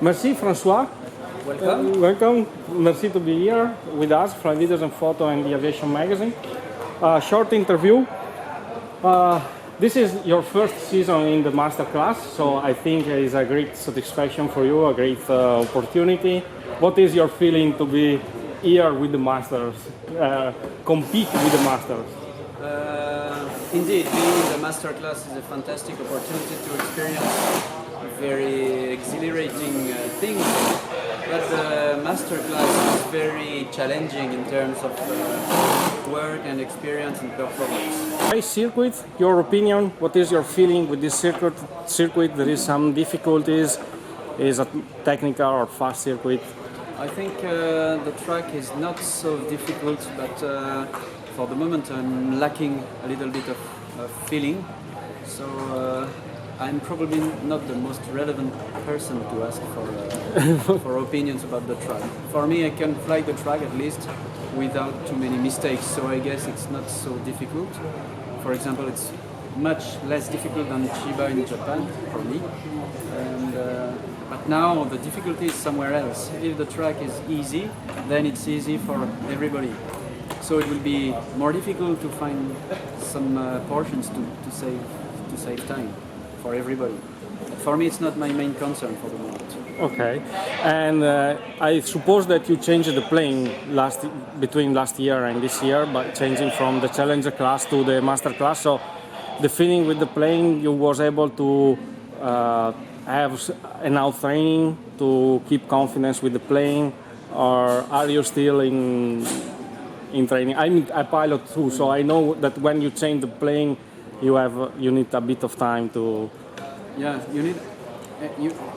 Merci François. Welcome. Welcome. Merci to be here with us, Flight Videos and Photo and the Aviation Magazine. Short interview. This is your first season in the master class, so I think it is a great satisfaction for you, a great opportunity. What is your feeling to be here with the masters, compete with the masters? Indeed, being in the master class is a fantastic opportunity to experience very exhilarating things, but the master class is very challenging in terms of work and experience and performance. Race circuit, your opinion, what is your feeling with this circuit? There is some difficulties, is it technical or fast circuit? I think the track is not so difficult, but for the moment I'm lacking a little bit of feeling, so I'm probably not the most relevant person to ask for opinions about the track. For me, I can fly the track at least without too many mistakes, so I guess it's not so difficult. For example, it's much less difficult than Chiba in Japan for me. But now the difficulty is somewhere else. If the track is easy, then it's easy for everybody. So it will be more difficult to find some portions to save time for everybody. For me, it's not my main concern for the moment. Okay, and I suppose that you changed the plane between last year and this year, but changing from the Challenger class to the Master class. So the feeling with the plane, you was able to have enough training to keep confidence with the plane, or are you still in training? I'm a pilot too, so I know that when you change the plane, you need a bit of time to. Yeah, you need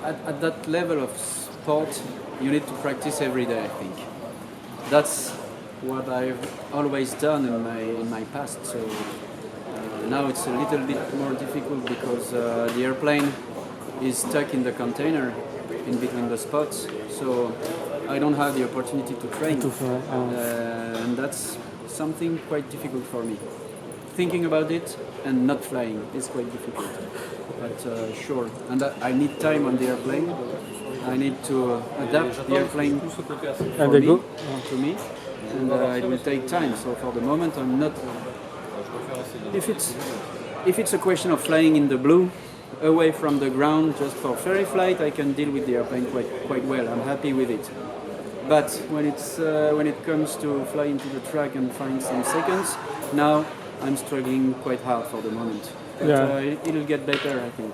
at that level of sport, you need to practice every day. I think that's what I've always done in my past. So now it's a little bit more difficult because the airplane is stuck in the container in between the spots. So I don't have the opportunity to train, and that's something quite difficult for me. Thinking about it and not flying is quite difficult, but sure. And I need time on the airplane. I need to adapt the airplane to me, and it will take time. So for the moment, I'm not. If it's a question of flying in the blue, away from the ground, just for ferry flight, I can deal with the airplane quite well. I'm happy with it. But when it comes to fly into the track and find some seconds, now I'm struggling quite hard for the moment. But it'll get better, I think.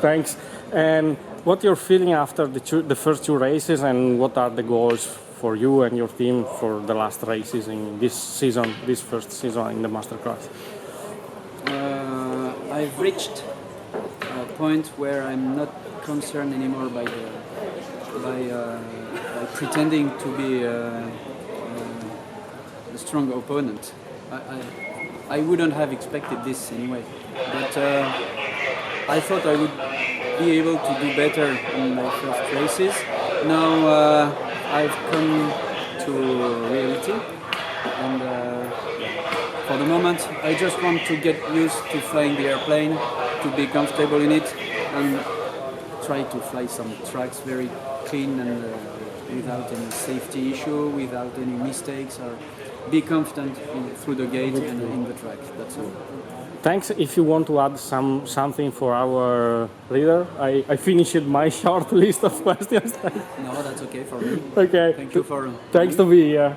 Thanks. And what you're feeling after the first two races, and what are the goals for you and your team for the last races in this season, this first season in the Masterclass? I've reached a point where I'm not concerned anymore by pretending to be a strong opponent. I wouldn't have expected this anyway, but I thought I would be able to do better in my first races. Now I've come to reality, and for the moment I just want to get used to flying the airplane, to be comfortable in it, and try to fly some tracks very clean and without any safety issue, without any mistakes, or be confident through the gate and in the track. That's all. Thanks. If you want to add something for our reader, I finished my short list of questions. No, that's okay for me. Okay. Thank you for. Thanks to be here.